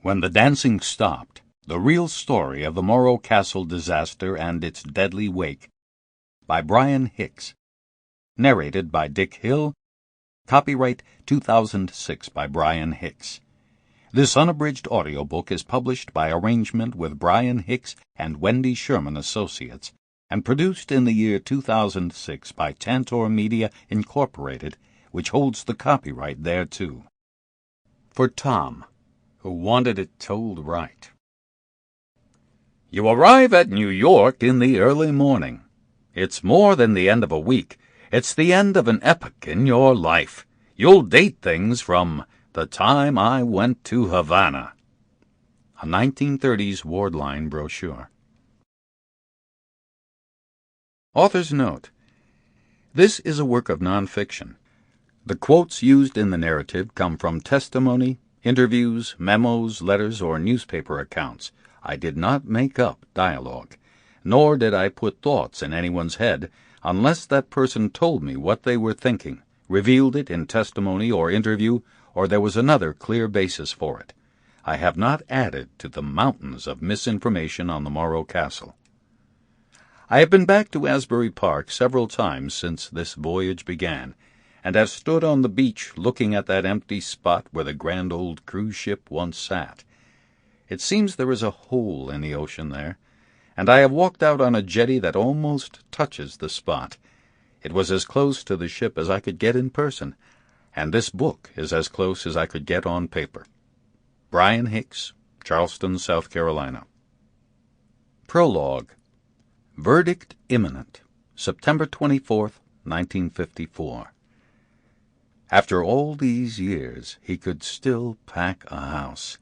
When the dancing stopped, the real story of the Morro Castle disaster and its deadly wake, by Brian Hicks. Narrated by Dick Hill. Copyright 2006 by Brian Hicks. This unabridged audiobook is published by arrangement with Brian Hicks and Wendy Sherman Associates, and produced in the year 2006 by Tantor Media, Incorporated, which holds the copyright thereto. For Tom, who wanted it told right. You arrive at New York in the early morning. It's more than the end of a week. It's the end of an epoch in your life. You'll date things from the time I went to Havana. A 1930s Wardline brochure. Author's note. This is a work of nonfiction. The quotes used in the narrative come from testimony, interviews, memos, letters, or newspaper accounts. I did not make up dialogue, nor did I put thoughts in anyone's head unless that person told me what they were thinking, revealed it in testimony or interview, or there was another clear basis for it. I have not added to the mountains of misinformation on the Morro Castle. I have been back to Asbury Park several times since this voyage began, and have stood on the beach looking at that empty spot where the grand old cruise ship once sat. It seems there is a hole in the ocean there, and I have walked out on a jetty that almost touches the spot. It was as close to the ship as I could get in person, and this book is as close as I could get on paper. Brian Hicks, Charleston, South Carolina. Prologue. Verdict imminent. September 24th, 1954. After all these years, he could still pack a house.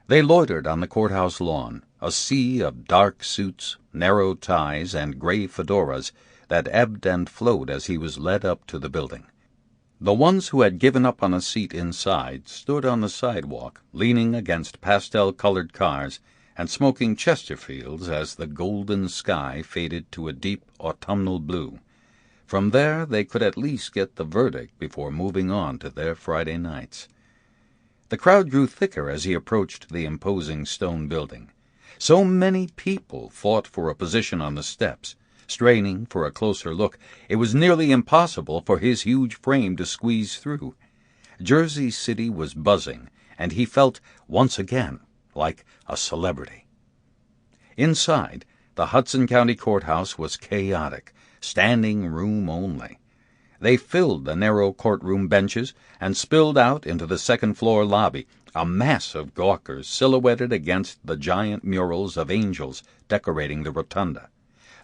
They loitered on the courthouse lawn, a sea of dark suits, narrow ties, and gray fedoras that ebbed and flowed as he was led up to the building. The ones who had given up on a seat inside stood on the sidewalk, leaning against pastel-colored cars and smoking Chesterfields as the golden sky faded to a deep autumnal blue. From there they could at least get the verdict before moving on to their Friday nights. The crowd grew thicker as he approached the imposing stone building. So many people fought for a position on the steps. Straining for a closer look, it was nearly impossible for his huge frame to squeeze through. Jersey City was buzzing, and he felt, once again, like a celebrity. Inside, the Hudson County Courthouse was chaotic, standing room only. They filled the narrow courtroom benches and spilled out into the second-floor lobby, a mass of gawkers silhouetted against the giant murals of angels decorating the rotunda.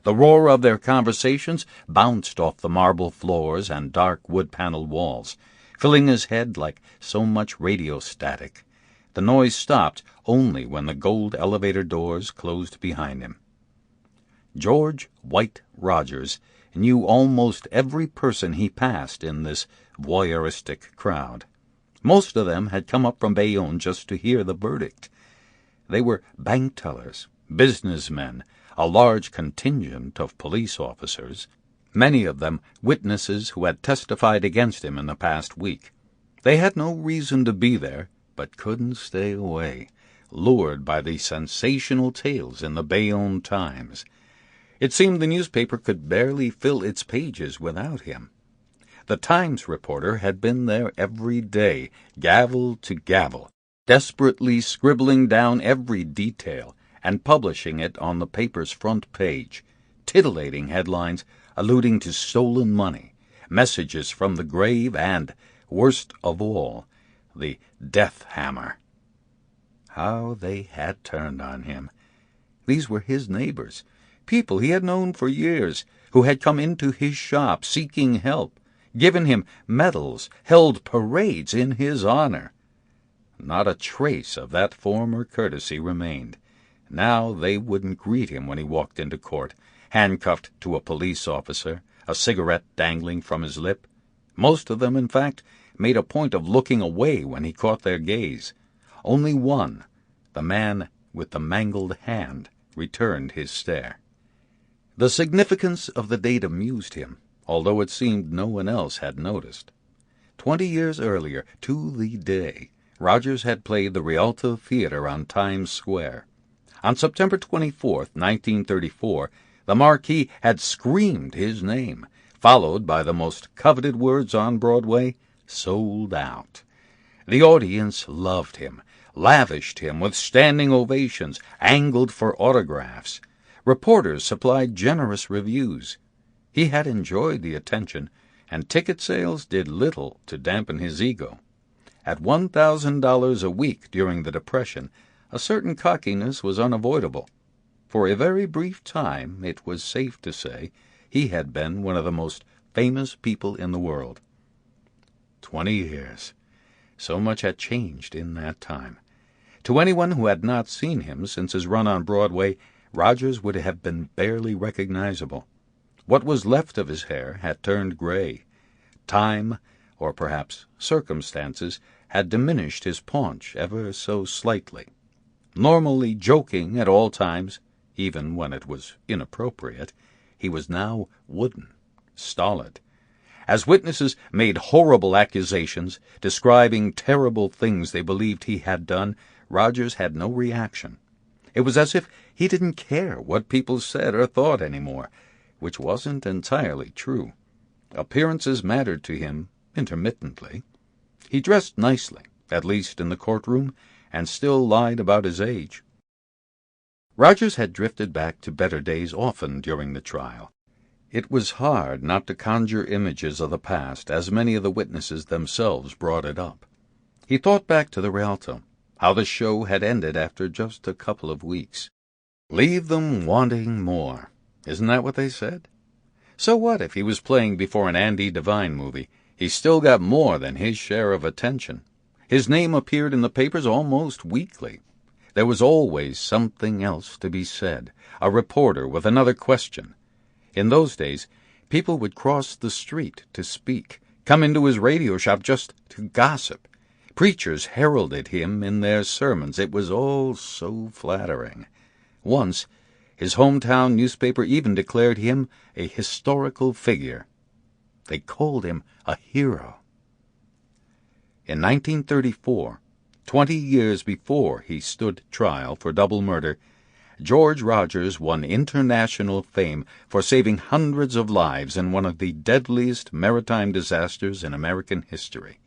The roar of their conversations bounced off the marble floors and dark wood-paneled walls, filling his head like so much radio static. The noise stopped only when the gold elevator doors closed behind him. George White Rogers knew almost every person he passed in this voyeuristic crowd. Most of them had come up from Bayonne just to hear the verdict. They were bank tellers, businessmen, a large contingent of police officers, many of them witnesses who had testified against him in the past week. They had no reason to be there, but couldn't stay away, lured by the sensational tales in the Bayonne Times. It seemed the newspaper could barely fill its pages without him. The Times reporter had been there every day, gavel to gavel, desperately scribbling down every detail and publishing it on the paper's front page, titillating headlines alluding to stolen money, messages from the grave, and, worst of all, the death hammer. How they had turned on him. These were his neighbors, people he had known for years, who had come into his shop seeking help, given him medals, held parades in his honor. Not a trace of that former courtesy remained. Now they wouldn't greet him when he walked into court, handcuffed to a police officer, a cigarette dangling from his lip. Most of them, in fact, made a point of looking away when he caught their gaze. Only one, the man with the mangled hand, returned his stare. The significance of the date amused him, although it seemed no one else had noticed. 20 years earlier, to the day, Rogers had played the Rialto Theater on Times Square. On September 24, 1934, the marquee had screamed his name, followed by the most coveted words on Broadway, "Sold out." The audience loved him, lavished him with standing ovations, angled for autographs. Reporters supplied generous reviews. He had enjoyed the attention, and ticket sales did little to dampen his ego. At $1,000 a week during the Depression, a certain cockiness was unavoidable. For a very brief time, it was safe to say, he had been one of the most famous people in the world. 20 years. So much had changed in that time. To anyone who had not seen him since his run on Broadway, Rogers would have been barely recognizable. What was left of his hair had turned gray. Time, or perhaps circumstances, had diminished his paunch ever so slightly. Normally joking at all times, even when it was inappropriate, he was now wooden, stolid. As witnesses made horrible accusations, describing terrible things they believed he had done, Rogers had no reaction. It was as if he didn't care what people said or thought anymore, which wasn't entirely true. Appearances mattered to him intermittently. He dressed nicely, at least in the courtroom, and still lied about his age. Rogers had drifted back to better days often during the trial. It was hard not to conjure images of the past, as many of the witnesses themselves brought it up. He thought back to the Rialto, how the show had ended after just a couple of weeks. Leave them wanting more. Isn't that what they said? So what if he was playing before an Andy Devine movie? He still got more than his share of attention. His name appeared in the papers almost weekly. There was always something else to be said, a reporter with another question. In those days, people would cross the street to speak, come into his radio shop just to gossip. Preachers heralded him in their sermons. It was all so flattering. Once, his hometown newspaper even declared him a historical figure. They called him a hero. In 1934, 20 years before he stood trial for double murder, George Rogers won international fame for saving hundreds of lives in one of the deadliest maritime disasters in American history.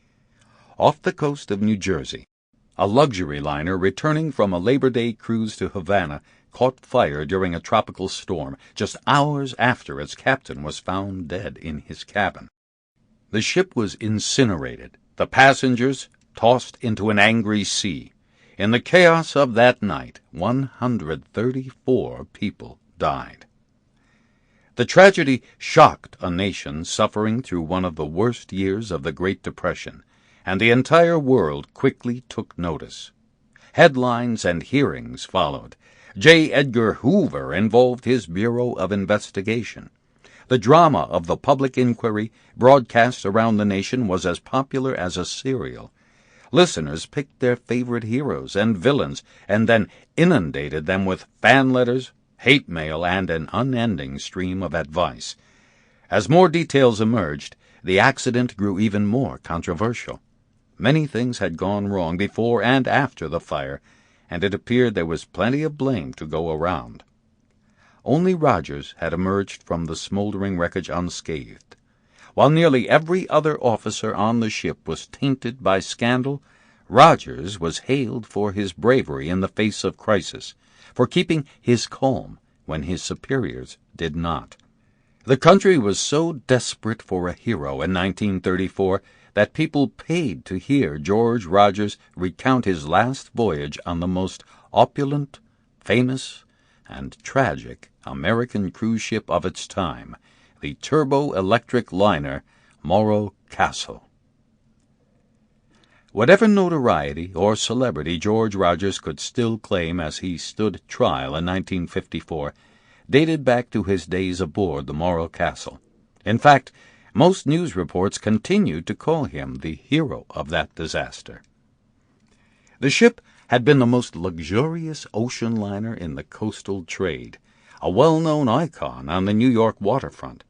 Off the coast of New Jersey, a luxury liner returning from a Labor Day cruise to Havana caught fire during a tropical storm just hours after its captain was found dead in his cabin. The ship was incinerated, the passengers tossed into an angry sea. In the chaos of that night, 134 people died. The tragedy shocked a nation suffering through one of the worst years of the Great Depression, and the entire world quickly took notice. Headlines and hearings followed. J. Edgar Hoover involved his Bureau of Investigation. The drama of the public inquiry, broadcast around the nation, was as popular as a serial. Listeners picked their favorite heroes and villains and then inundated them with fan letters, hate mail, and an unending stream of advice. As more details emerged, the accident grew even more controversial. Many things had gone wrong before and after the fire, and it appeared there was plenty of blame to go around. Only Rogers had emerged from the smoldering wreckage unscathed. While nearly every other officer on the ship was tainted by scandal, Rogers was hailed for his bravery in the face of crisis, for keeping his calm when his superiors did not. The country was so desperate for a hero in 1934 that people paid to hear George Rogers recount his last voyage on the most opulent, famous, and tragic American cruise ship of its time, the turbo-electric liner Morro Castle. Whatever notoriety or celebrity George Rogers could still claim as he stood trial in 1954 dated back to his days aboard the Morro Castle. In fact, most news reports continued to call him the hero of that disaster. The ship had been the most luxurious ocean liner in the coastal trade, a well-known icon on the New York waterfront.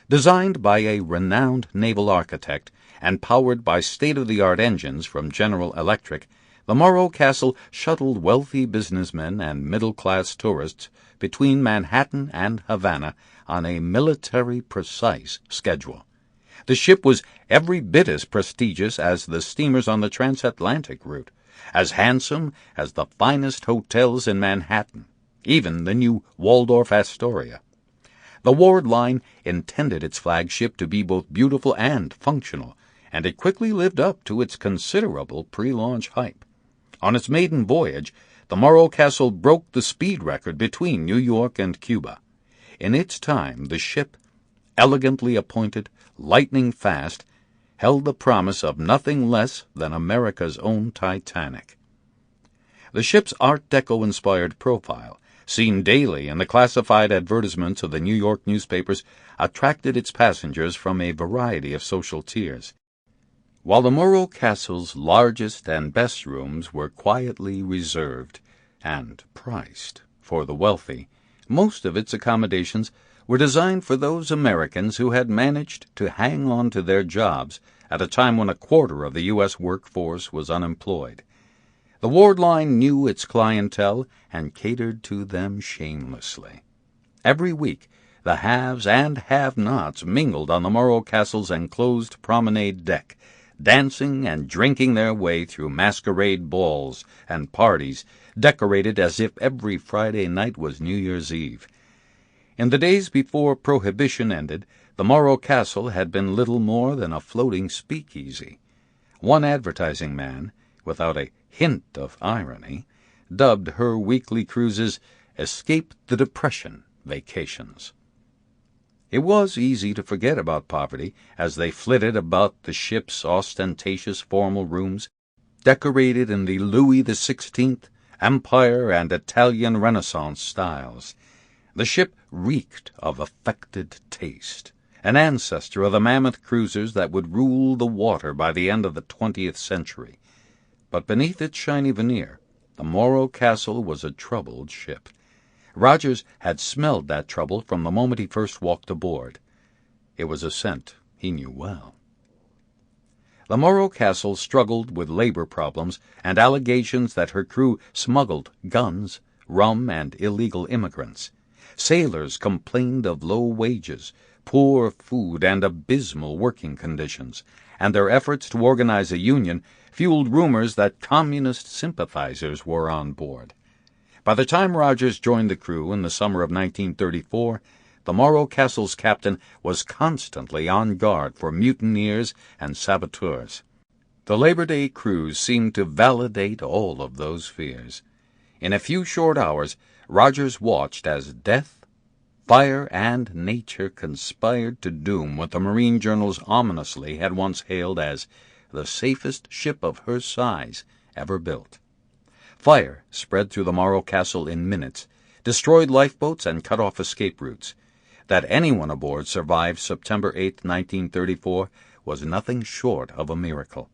Designed by a renowned naval architect and powered by state-of-the-art engines from General Electric, the Morro Castle shuttled wealthy businessmen and middle-class tourists between Manhattan and Havana on a military-precise schedule. The ship was every bit as prestigious as the steamers on the transatlantic route, as handsome as the finest hotels in Manhattan, even the new Waldorf Astoria. The Ward Line intended its flagship to be both beautiful and functional, and it quickly lived up to its considerable pre-launch hype. On its maiden voyage, the Morro Castle broke the speed record between New York and Cuba. In its time, the ship, elegantly appointed, lightning fast, held the promise of nothing less than America's own Titanic. The ship's Art Deco-inspired profile, seen daily in the classified advertisements of the New York newspapers, attracted its passengers from a variety of social tiers. While the Morro Castle's largest and best rooms were quietly reserved and priced for the wealthy, most of its accommodations were designed for those Americans who had managed to hang on to their jobs at a time when a quarter of the U.S. workforce was unemployed. The Ward Line knew its clientele and catered to them shamelessly. Every week, the haves and have-nots mingled on the Morro Castle's enclosed promenade deck, dancing and drinking their way through masquerade balls and parties decorated as if every Friday night was New Year's Eve. In the days before Prohibition ended, the Morro Castle had been little more than a floating speakeasy. One advertising man, without a hint of irony, dubbed her weekly cruises "Escape the Depression vacations." It was easy to forget about poverty as they flitted about the ship's ostentatious formal rooms, decorated in the Louis XVI, Empire, and Italian Renaissance styles. The ship reeked of affected taste, an ancestor of the mammoth cruisers that would rule the water by the end of the 20th century. But beneath its shiny veneer, the Morro Castle was a troubled ship. Rogers had smelled that trouble from the moment he first walked aboard. It was a scent he knew well. The Morro Castle struggled with labor problems and allegations that her crew smuggled guns, rum, and illegal immigrants. Sailors complained of low wages, poor food, and abysmal working conditions, and their efforts to organize a union fueled rumors that communist sympathizers were on board. By the time Rogers joined the crew in the summer of 1934, the Morro Castle's captain was constantly on guard for mutineers and saboteurs. The Labor Day cruise seemed to validate all of those fears. In a few short hours, Rogers watched as death, fire, and nature conspired to doom what the marine journals ominously had once hailed as the safest ship of her size ever built. Fire spread through the Morro Castle in minutes, destroyed lifeboats, and cut off escape routes. That anyone aboard survived September 8, 1934, was nothing short of a miracle.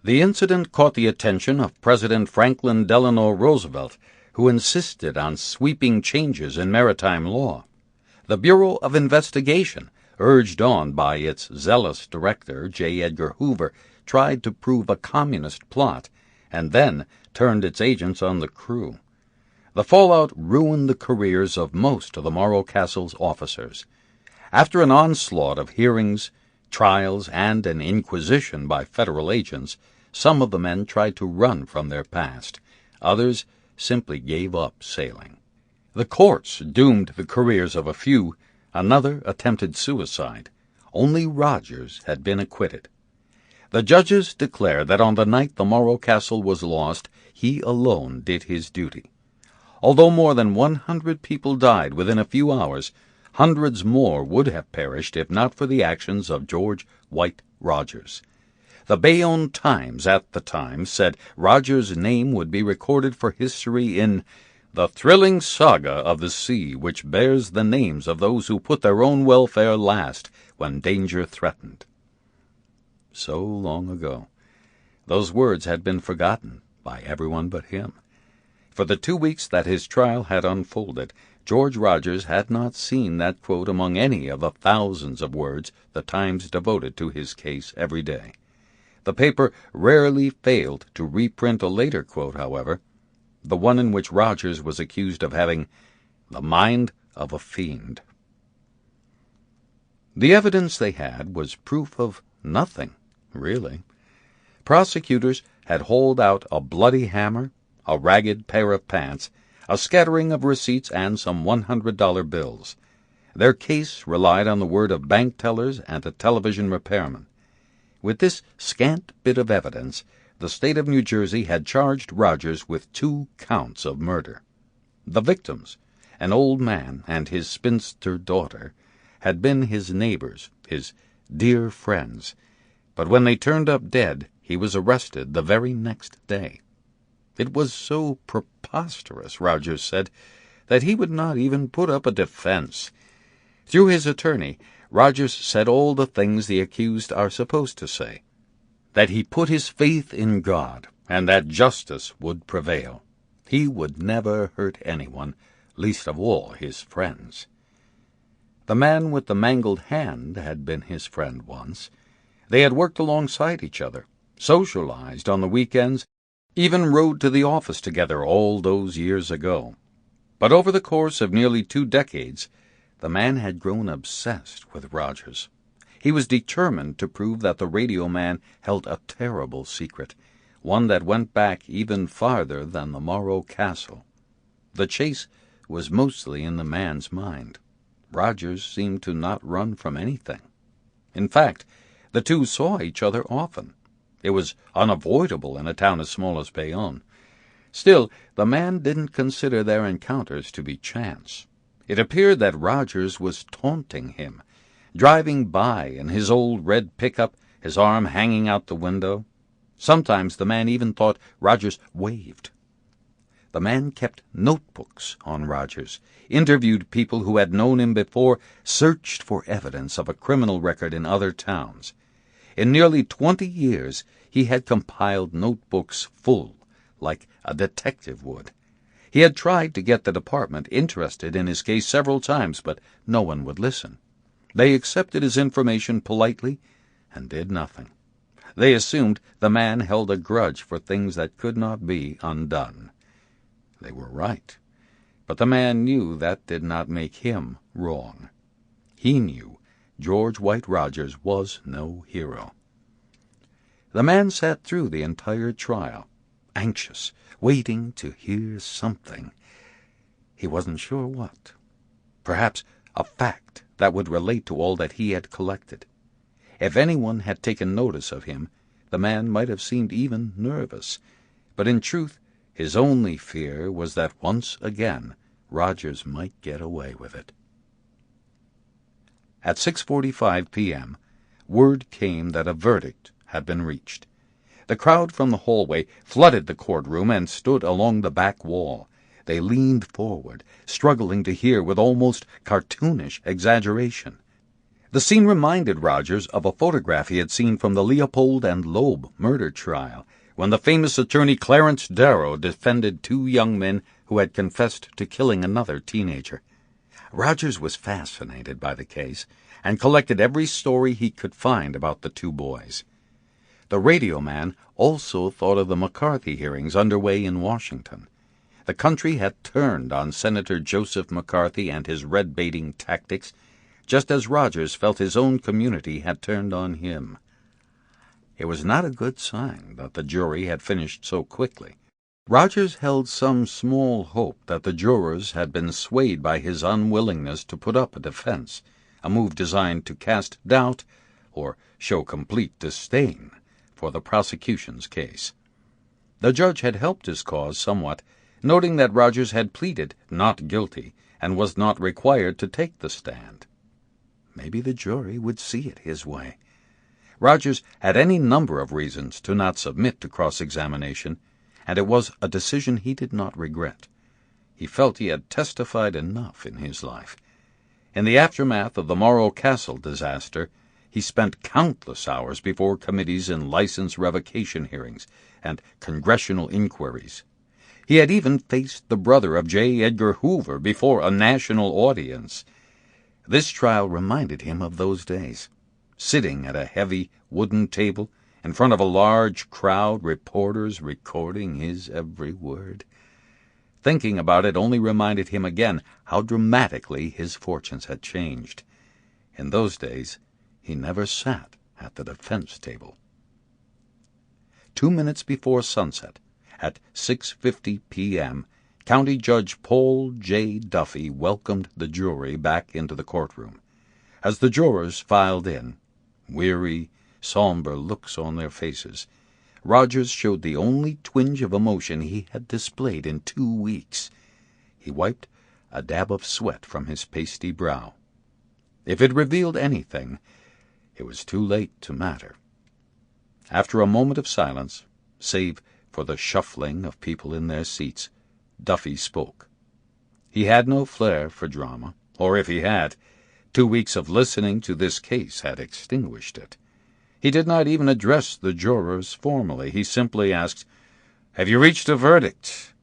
The incident caught the attention of President Franklin Delano Roosevelt, who insisted on sweeping changes in maritime law. The Bureau of Investigation, urged on by its zealous director, J. Edgar Hoover, tried to prove a communist plot, and then turned its agents on the crew. The fallout ruined the careers of most of the Morro Castle's officers. After an onslaught of hearings, trials, and an inquisition by federal agents, some of the men tried to run from their past. Others simply gave up sailing. The courts doomed the careers of a few. Another attempted suicide. Only Rogers had been acquitted. The judges declared that on the night the Morro Castle was lost, he alone did his duty. Although more than 100 people died within a few hours, hundreds more would have perished if not for the actions of George White Rogers. The Bayonne Times at the time said Rogers' name would be recorded for history in the thrilling saga of the sea which bears the names of those who put their own welfare last when danger threatened. So long ago, those words had been forgotten by everyone but him. For the 2 weeks that his trial had unfolded, George Rogers had not seen that quote among any of the thousands of words the Times devoted to his case every day. The paper rarely failed to reprint a later quote, however, the one in which Rogers was accused of having the mind of a fiend. The evidence they had was proof of nothing, really. Prosecutors had hauled out a bloody hammer, a ragged pair of pants, a scattering of receipts, and some $100 bills. Their case relied on the word of bank tellers and a television repairman. With this scant bit of evidence, the state of New Jersey had charged Rogers with 2 counts of murder. The victims, an old man and his spinster daughter, had been his neighbors, his dear friends, but when they turned up dead, he was arrested the very next day. It was so preposterous, Rogers said, that he would not even put up a defense. Through his attorney, Rogers said all the things the accused are supposed to say, that he put his faith in God, and that justice would prevail. He would never hurt anyone, least of all his friends. The man with the mangled hand had been his friend once. They had worked alongside each other, socialized on the weekends, even rode to the office together all those years ago. But over the course of nearly 2 decades, the man had grown obsessed with Rogers. He was determined to prove that the radio man held a terrible secret, one that went back even farther than the Morro Castle. The chase was mostly in the man's mind. Rogers seemed to not run from anything. In fact, the two saw each other often. It was unavoidable in a town as small as Bayonne. Still, the man didn't consider their encounters to be chance. It appeared that Rogers was taunting him, driving by in his old red pickup, his arm hanging out the window. Sometimes the man even thought Rogers waved. The man kept notebooks on Rogers, interviewed people who had known him before, searched for evidence of a criminal record in other towns. In nearly 20 years, he had compiled notebooks full, like a detective would. He had tried to get the department interested in his case several times, but no one would listen. They accepted his information politely and did nothing. They assumed the man held a grudge for things that could not be undone. They were right, but the man knew that did not make him wrong. He knew George White Rogers was no hero. The man sat through the entire trial, anxious, waiting to hear something. He wasn't sure what. Perhaps a fact that would relate to all that he had collected. If anyone had taken notice of him, the man might have seemed even nervous. But in truth, his only fear was that once again Rogers might get away with it. At 6:45 p.m., word came that a verdict had been reached. The crowd from the hallway flooded the courtroom and stood along the back wall. They leaned forward, struggling to hear with almost cartoonish exaggeration. The scene reminded Rogers of a photograph he had seen from the Leopold and Loeb murder trial, when the famous attorney Clarence Darrow defended 2 young men who had confessed to killing another teenager. Rogers was fascinated by the case and collected every story he could find about the 2 boys. The radio man also thought of the McCarthy hearings underway in Washington. The country had turned on Senator Joseph McCarthy and his red-baiting tactics, just as Rogers felt his own community had turned on him. It was not a good sign that the jury had finished so quickly. Rogers held some small hope that the jurors had been swayed by his unwillingness to put up a defense, a move designed to cast doubt or show complete disdain for the prosecution's case. The judge had helped his cause somewhat, noting that Rogers had pleaded not guilty and was not required to take the stand. Maybe the jury would see it his way. Rogers had any number of reasons to not submit to cross-examination, and it was a decision he did not regret. He felt he had testified enough in his life. In the aftermath of the Morro Castle disaster, he spent countless hours before committees in license revocation hearings and congressional inquiries. He had even faced the brother of J. Edgar Hoover before a national audience. This trial reminded him of those days, sitting at a heavy wooden table in front of a large crowd, reporters recording his every word. Thinking about it only reminded him again how dramatically his fortunes had changed. In those days, he never sat at the defense table. 2 minutes before sunset, at 6:50 p.m., County Judge Paul J. Duffy welcomed the jury back into the courtroom. As the jurors filed in, weary, somber looks on their faces, Rogers showed the only twinge of emotion he had displayed in 2 weeks. He wiped a dab of sweat from his pasty brow. If it revealed anything, it was too late to matter. After a moment of silence, save for the shuffling of people in their seats, Duffy spoke. He had no flair for drama, or if he had, 2 weeks of listening to this case had extinguished it. He did not even address the jurors formally. He simply asked, "Have you reached a verdict?"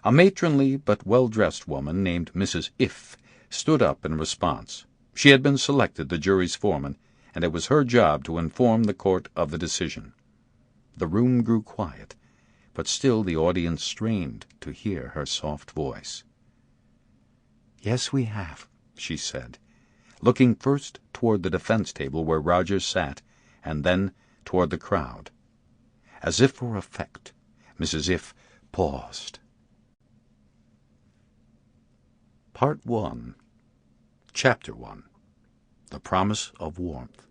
A matronly but well-dressed woman named Mrs. If stood up in response. She had been selected the jury's foreman, and it was her job to inform the court of the decision. The room grew quiet, but still the audience strained to hear her soft voice. "Yes, we have," she said, looking first toward the defense table where Rogers sat, and then toward the crowd. As if for effect, Mrs. If paused. Part 1. Chapter 1. The Promise of Warmth.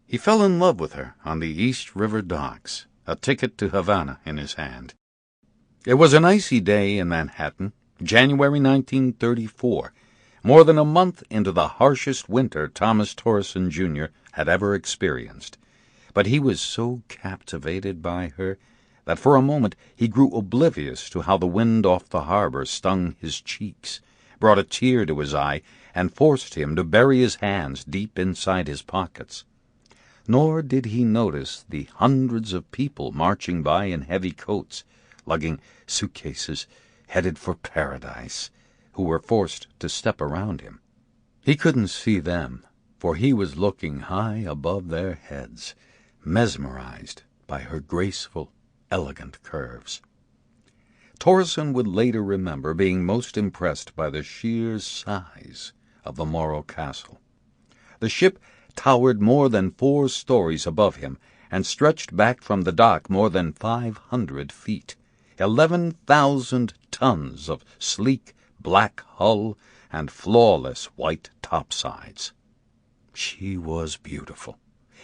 He fell in love with her on the East River docks, a ticket to Havana in his hand. It was an icy day in Manhattan, January 1934, more than a month into the harshest winter Thomas Torrison, Jr. had ever experienced. But he was so captivated by her that for a moment he grew oblivious to how the wind off the harbor stung his cheeks, brought a tear to his eye, and forced him to bury his hands deep inside his pockets. Nor did he notice the hundreds of people marching by in heavy coats, lugging suitcases, headed for paradise, who were forced to step around him. He couldn't see them, for he was looking high above their heads, mesmerized by her graceful, elegant curves. Torrison would later remember being most impressed by the sheer size of the Morro Castle. The ship towered more than 4 stories above him and stretched back from the dock more than 500 feet. 11,000 tons of sleek black hull and flawless white topsides. She was beautiful,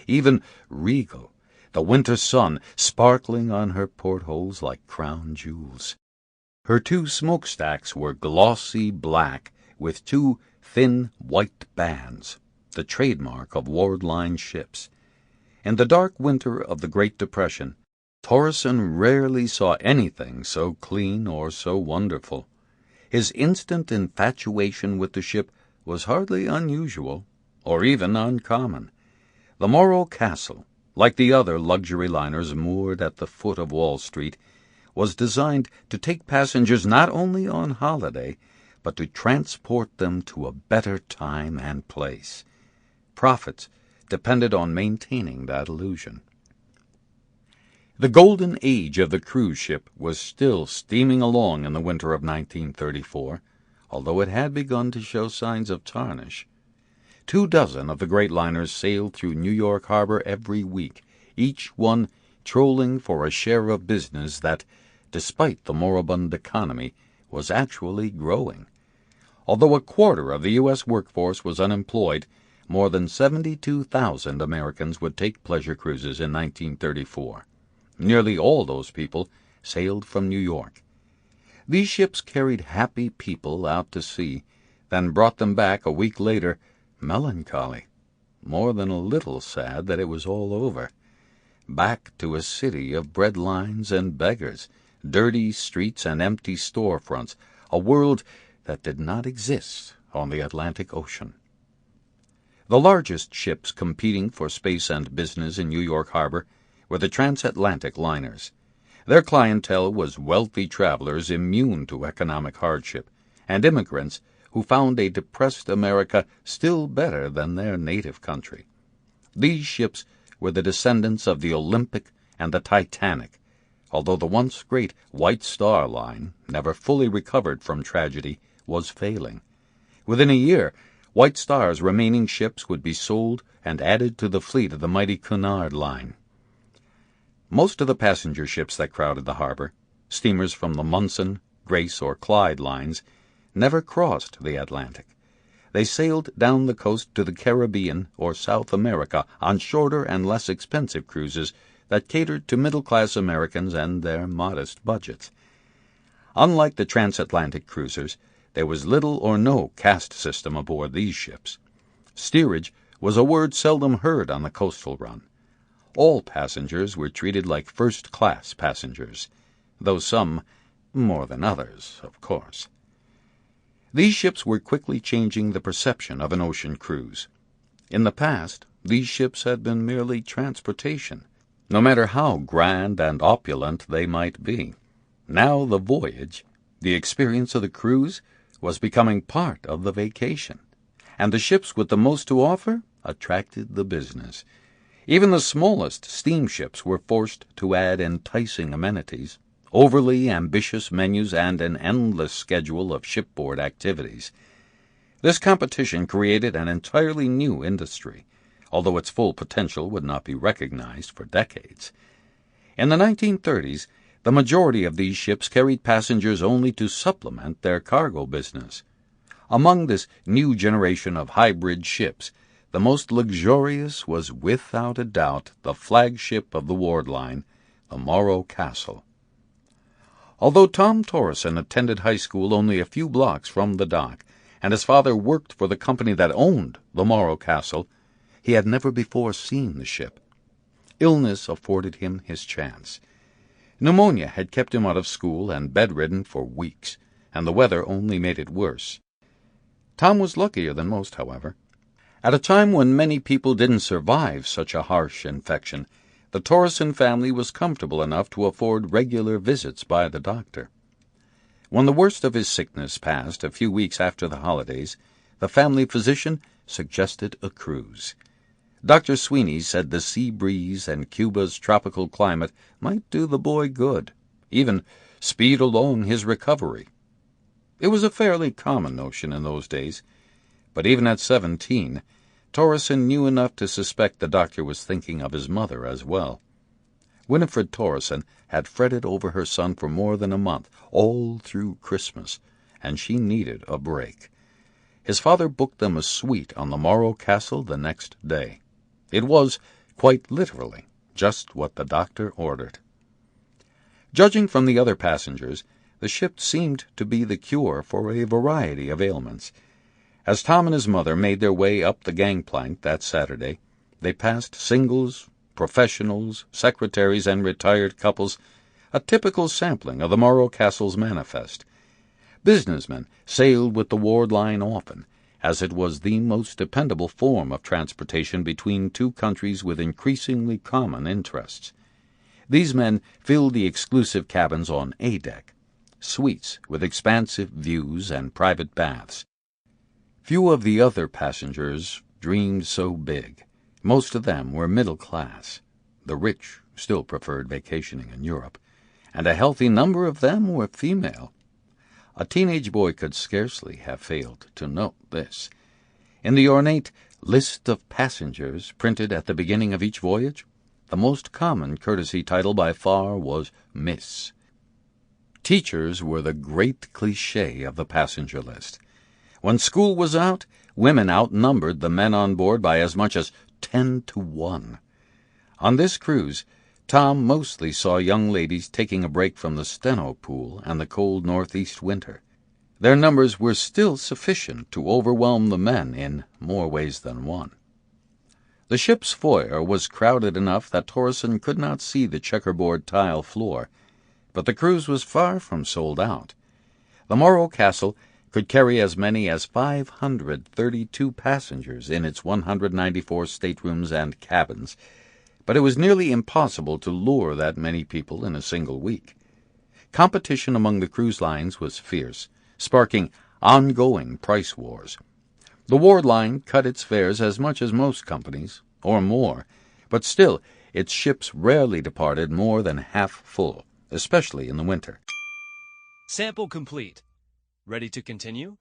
even regal, the winter sun sparkling on her portholes like crown jewels. Her 2 smokestacks were glossy black with 2 thin white bands, the trademark of Ward-Line ships. In the dark winter of the Great Depression, Torrison rarely saw anything so clean or so wonderful. His instant infatuation with the ship was hardly unusual, or even uncommon. The Morro Castle, like the other luxury liners moored at the foot of Wall Street, was designed to take passengers not only on holiday, but to transport them to a better time and place. Profits depended on maintaining that illusion. The golden age of the cruise ship was still steaming along in the winter of 1934, although it had begun to show signs of tarnish. 24 of the great liners sailed through New York Harbor every week, each one trolling for a share of business that, despite the moribund economy, was actually growing. Although a quarter of the U.S. workforce was unemployed, more than 72,000 Americans would take pleasure cruises in 1934. Nearly all those people sailed from New York. These ships carried happy people out to sea, then brought them back a week later, melancholy, more than a little sad that it was all over. Back to a city of bread lines and beggars, dirty streets and empty storefronts, a world that did not exist on the Atlantic Ocean. The largest ships competing for space and business in New York Harbor were the transatlantic liners. Their clientele was wealthy travelers immune to economic hardship, and immigrants who found a depressed America still better than their native country. These ships were the descendants of the Olympic and the Titanic, although the once great White Star Line, never fully recovered from tragedy, was failing. Within a year, White Star's remaining ships would be sold and added to the fleet of the mighty Cunard Line. Most of the passenger ships that crowded the harbor, steamers from the Munson, Grace, or Clyde lines, never crossed the Atlantic. They sailed down the coast to the Caribbean or South America on shorter and less expensive cruises that catered to middle-class Americans and their modest budgets. Unlike the transatlantic cruisers, there was little or no caste system aboard these ships. Steerage was a word seldom heard on the coastal run. All passengers were treated like first-class passengers, though some more than others, of course. These ships were quickly changing the perception of an ocean cruise. In the past, these ships had been merely transportation, no matter how grand and opulent they might be. Now the voyage, the experience of the cruise, was becoming part of the vacation, and the ships with the most to offer attracted the business. Even the smallest steamships were forced to add enticing amenities, overly ambitious menus, and an endless schedule of shipboard activities. This competition created an entirely new industry, although its full potential would not be recognized for decades. In the 1930s, the majority of these ships carried passengers only to supplement their cargo business. Among this new generation of hybrid ships, the most luxurious was without a doubt the flagship of the Ward Line, the Morro Castle. Although Tom Torreson attended high school only a few blocks from the dock, and his father worked for the company that owned the Morro Castle, he had never before seen the ship. Illness afforded him his chance. Pneumonia had kept him out of school and bedridden for weeks, and the weather only made it worse. Tom was luckier than most, however. At a time when many people didn't survive such a harsh infection, the Torreson family was comfortable enough to afford regular visits by the doctor. When the worst of his sickness passed a few weeks after the holidays, the family physician suggested a cruise. Dr. Sweeney said the sea breeze and Cuba's tropical climate might do the boy good, even speed along his recovery. It was a fairly common notion in those days, but even at 17, Torreson knew enough to suspect the doctor was thinking of his mother as well. Winifred Torreson had fretted over her son for more than a month, all through Christmas, and she needed a break. His father booked them a suite on the Morro Castle the next day. It was, quite literally, just what the doctor ordered. Judging from the other passengers, the ship seemed to be the cure for a variety of ailments. As Tom and his mother made their way up the gangplank that Saturday, they passed singles, professionals, secretaries, and retired couples, a typical sampling of the Morro Castle's manifest. Businessmen sailed with the Ward Line often, as it was the most dependable form of transportation between two countries with increasingly common interests. These men filled the exclusive cabins on A deck, suites with expansive views and private baths. Few of the other passengers dreamed so big. Most of them were middle class. The rich still preferred vacationing in Europe, and a healthy number of them were female. A teenage boy could scarcely have failed to note this. In the ornate list of passengers printed at the beginning of each voyage, the most common courtesy title by far was Miss. Teachers were the great cliché of the passenger list. When school was out, women outnumbered the men on board by as much as 10-1. On this cruise, Tom mostly saw young ladies taking a break from the steno pool and the cold northeast winter. Their numbers were still sufficient to overwhelm the men in more ways than one. The ship's foyer was crowded enough that Torreson could not see the checkerboard tile floor, but the cruise was far from sold out. The Morro Castle could carry as many as 532 passengers in its 194 staterooms and cabins, but it was nearly impossible to lure that many people in a single week. Competition among the cruise lines was fierce, sparking ongoing price wars. The Ward Line cut its fares as much as most companies, or more, but still its ships rarely departed more than half full, especially in the winter. Sample complete. Ready to continue?